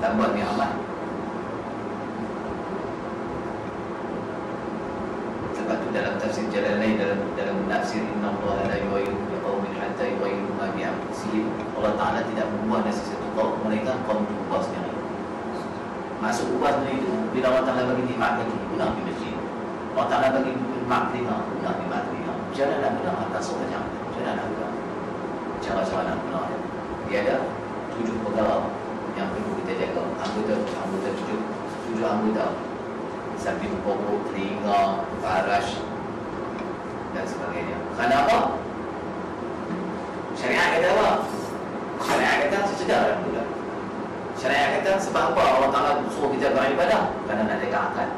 tambah ni'mat. Sebab tu dalam tafsir Jalalain, dalam tafsir Inna Allah la yughayyiru biqaumin hatta yughayyiru ma bi anfusihim, Allah Ta'ala tidak mengubah nasib satu kaum mereka kaum itu ubah sendiri. Masuk ubah sendiri itu bila Allah Ta'ala bagi nikmat lagi, guna di masjid. Allah Ta'ala bagi nikmat telinga, guna nikmat telinga. Jangan nak guna atas soalnya, jangan nak guna cara-cara nak guna. Dia ada 7 perkara yang perlu kita jaga. Anggota 7 anggota. Samping pokok, telinga, farash dan sebagainya. Kenapa? Syariat kata apa? Syariat kata sesedar dan mudah. Syariat kata sebab apa Allah Ta'ala suruh kita beribadah? Kerana nak jaga akal.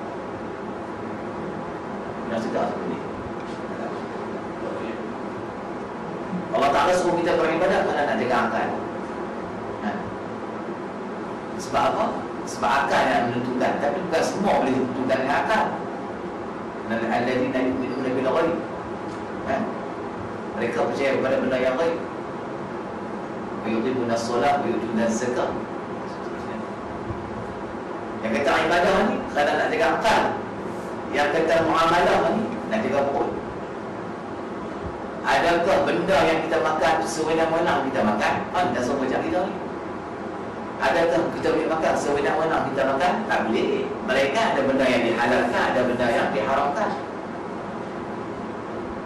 Yang sedar seperti ini. Allah Ta'ala suruh kita beribadah kerana nak jaga akal. Sebab apa? Sebab akal yang menentukan. Tapi bukan semua boleh menentukan dengan akal. Alladzina yu'minuna bil ghaib. Mereka percaya kepada benda yang ghaib. Wa yuqimuna as-solat wa yu'tuna az-zakat. Yang kata ibadah ni kerana nak jaga akal. Yang kata muamalah ni nak jaga perut. Adakah benda yang kita makan sewenang-wenang kita makan? Anda semua cakap kita ni. Adakah kita boleh makan sewenang-wenang kita makan? Tak boleh. Mereka ada benda yang dihalalkan, ada benda yang diharamkan.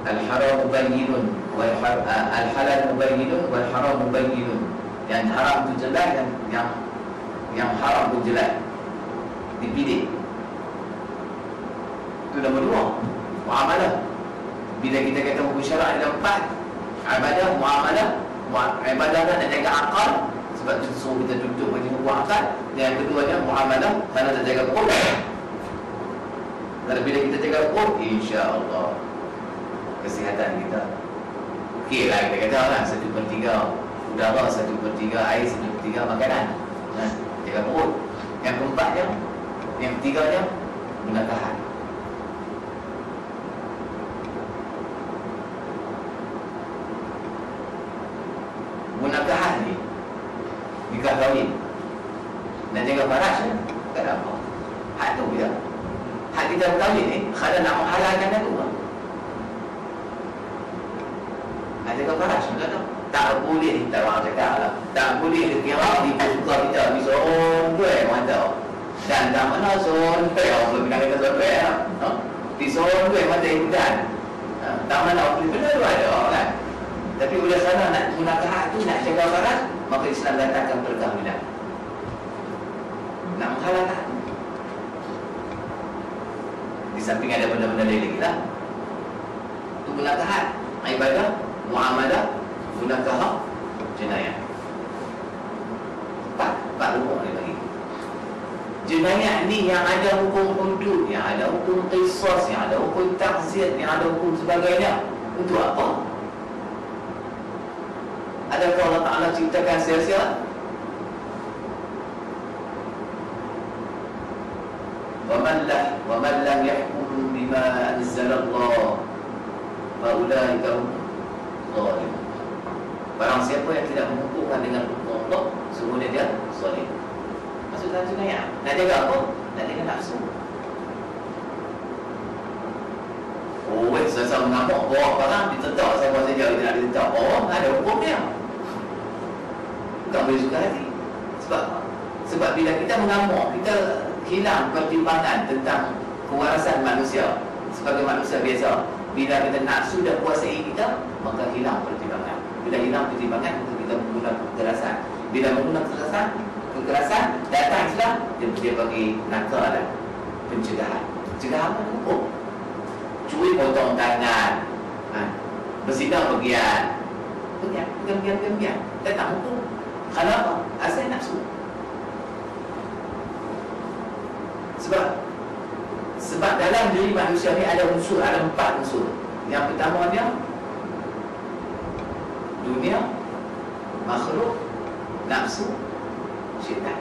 Al-haram mubayyinun wal al-halal mubayyinun wal haram mubayyinun. Yang haram tu jelas dan yang haram pun jelas. Dipilih. Itu nombor 2. Muamalah. Bila kita kata hukum syarak ada 4. Ibadah, muamalah, ibadah nak jaga akal. Sebab itu suruh kita duduk bagi hukum akal. Yang keduanya muamalah, kerana kita jaga perut. Kalau bila kita jaga perut, insya-Allah kesihatan kita okey lah. Kita kata lah 1/3 udara, 1/3 air, 1/3 makanan. Jaga perut. Yang keempatnya, yang ketiganya menakahan. Munakahan ni nikah kahwin nak jaga farash ya? Tak ada apa. Hak tu je. Hak kita berkahwin ni kalau nak menghalalkan tu nak jaga farash tak boleh. Tak orang cakap lah, tak boleh dikira ibu suka kita di sondai mata. Dan tak mana sondai orang belum pernah kata sondai lah. Di sondai mata ibudan tak mana boleh benar tu ada kan. Tapi oleh kerana nak gunakan hak tu, nak jaga farash, maka Islam datangkan perkahwinan. Nak menghalalkan. Di samping ada benda-benda lain lagi lah. Itu gunakan hak, ibadah, muamalah, gunakan hak, jenayah. Empat rumah ni lagi. Jenayah ni yang ada hukum hudud, yang ada hukum qisas, yang ada hukum takzir, yang ada hukum sebagainya. Untuk apa? Adakah Allah Ta'ala ciptakan sia-sia? Wa man lam yahkum bima anzalallah fa ulaika hum zalimun. Barang siapa yang tidak menghukumkan dengan hukum Allah, sungguhnya dia zalim. Maksudnya jenayah. Nak jaga apa? Nak jaga nafsu. Saya mengamuk bawa barang ditetak, saya buat saja dia nak ditetak. Ada hukum dia. Tak boleh suka hati. Sebab bila kita mengamuk, kita hilang pertimbangan tentang kewarasan manusia sebagai manusia biasa. Bila kita nafsu dah kuasai kita, maka hilang pertimbangan. Bila hilang pertimbangan, kita menggunakan kekerasan. Bila menggunakan kekerasan datang Islam, dia bagi nakal dan pencegahan. Pencegahan apa? Hukum. Curi potong tangan, berzina bagian, datang hukum. Kenapa? Asal nafsu. Sebab dalam diri manusia ni ada unsur, ada 4 unsur. Yang pertamanya dunia, makhluk, nafsu, syaitan.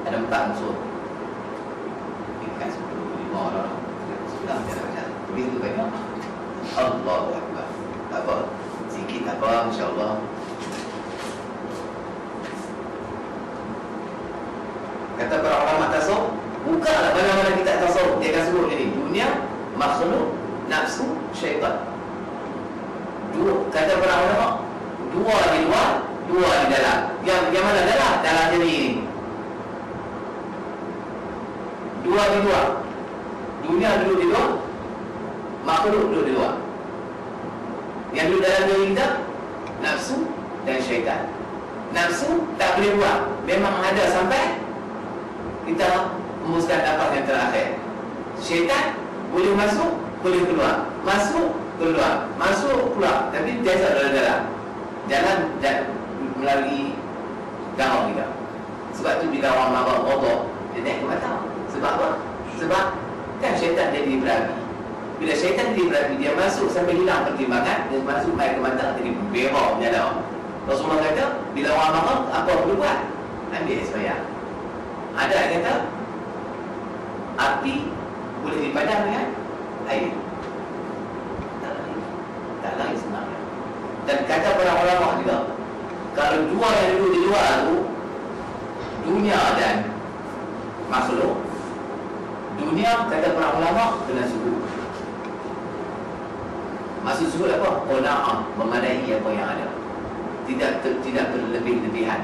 Ada 4 unsur. Ikan 10, 5 orang. Sudah tidak macam begitu banyak. Allahu Akbar. Tak apa, sikit tak apa, insya-Allah. makhluk, nafsu, syaitan. Dua, kata para ulama, dua di luar, dua di dalam. Yang mana dalam? Dalam diri ini. Dua di luar. Dunia duduk di luar, makhluk duduk di luar. Yang duduk dalam diri kita, nafsu dan syaitan. Nafsu tak boleh buat, memang ada sampai kita hembuskan nafas yang terakhir. Syaitan boleh masuk, boleh keluar, masuk, keluar, masuk, keluar. Tapi biasa dalam jalan melalui gawang kita. Sebab tu bila orang mabak roboh, dia naik ke mata. Sebab apa? Sebab kan syaitan jadi berapi. Bila syaitan jadi berapi, dia masuk sampai hilang pertimbangan, dia masuk main ke mata, jadi berok menyala. Rasulullah kata, bila orang mabak, apa perlu buat? Ambil sembahyang. Ada yang kata api boleh dipadam dengan air. Tak lain sebenarnya. Dan kata para ulama juga, kalau dua yang duduk di luar tu, dunia dan makhluk, dunia kata para ulama kena suhud. Maksud suhud apa? Qanaah, memadai apa yang ada. Tidak berlebih-lebihan.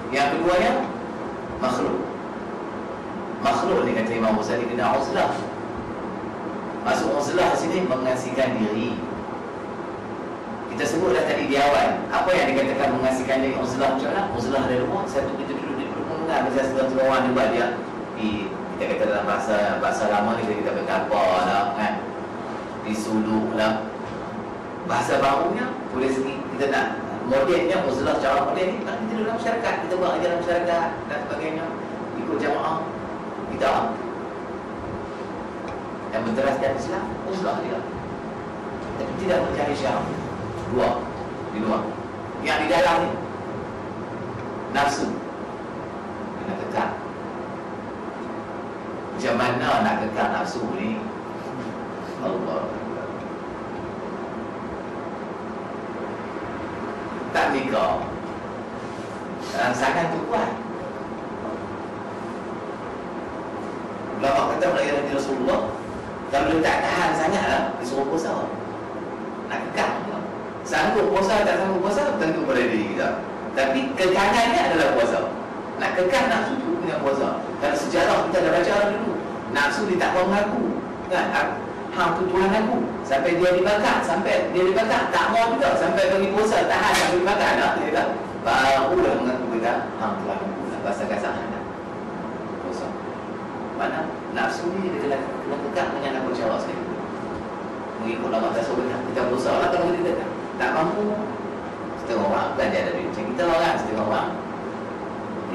Yang keduanya, makhluk. Makhluk ni kata Imam Ghazali kena uzlah. Masuk uzlah di sini mengasihkan diri. Kita sebut dah tadi di awal, apa yang dikatakan mengasihkan diri uzlah macam mana? Uzlah dari rumah, satu kita duduk di perhimpunan, macam sesuatu orang dia buat dia kita kata dalam bahasa lama ni kita berkapa lah kan, disuluk lah. Bahasa barunya boleh segi kita nak modelnya uzlah cara model ni kita dalam masyarakat, kita buat ajaran masyarakat dan sebagainya, ikut jamaah kita yang menteraskan Islam, uzlah dia, tapi tidak mencari syarat. Dua di luar, yang di dalam ni nafsu kena kekal. Macam mana nak kekal nafsu ni? Allah tak nikah, rangsangan tu kuat. Ulama kata melalui Nabi Rasulullah, kalau dia tak tahan sangat lah, disuruh puasa. Nak kekal, sanggup puasa tak sanggup puasa tentu pada diri kita, tapi kekangannya adalah puasa. Nak kekal nafsu tu dengan puasa. Kalau sejarah kita dah baca dulu, nafsu dia tak mau mengaku kan, hang tu Tuhan aku, sampai dia dibakar, tak mau juga, sampai bagi puasa tahan sampai dibakar nak dia kata, barulah mengaku kita hang Tuhan aku, nak basah-basah nak puasa. Mana nafsu ni dia kena kekal dengan apa cara sekali. Mengikut nama tasawuf kita berusaha lah, kalau kita tak mampu. Setengah orang belajar dari macam kita orang, setengah orang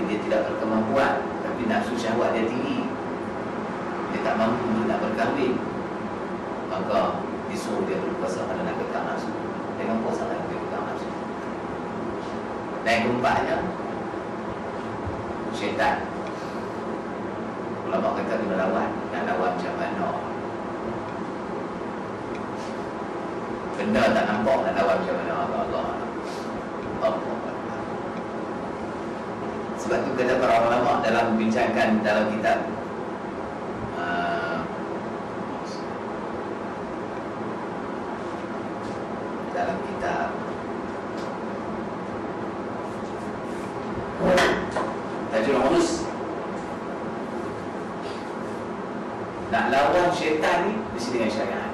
dia tidak berkemampuan, tapi nafsu syahwat dia tinggi, dia tak mampu untuk nak berkahwin, maka disuruh dia berpuasa pada nak kekal nafsu. Dengan puasa lah dia kekal nafsu. Dan yang keempatnya, syaitan. Ulama kata kena lawan. Nak lawan macam mana? Benda tak nampak nak lawan macam mana? Allah. Sebab tu kata para ulama dalam membincangkan dalam kitab Tajul Urus, nak lawan syaitan ni mesti dengan syariat.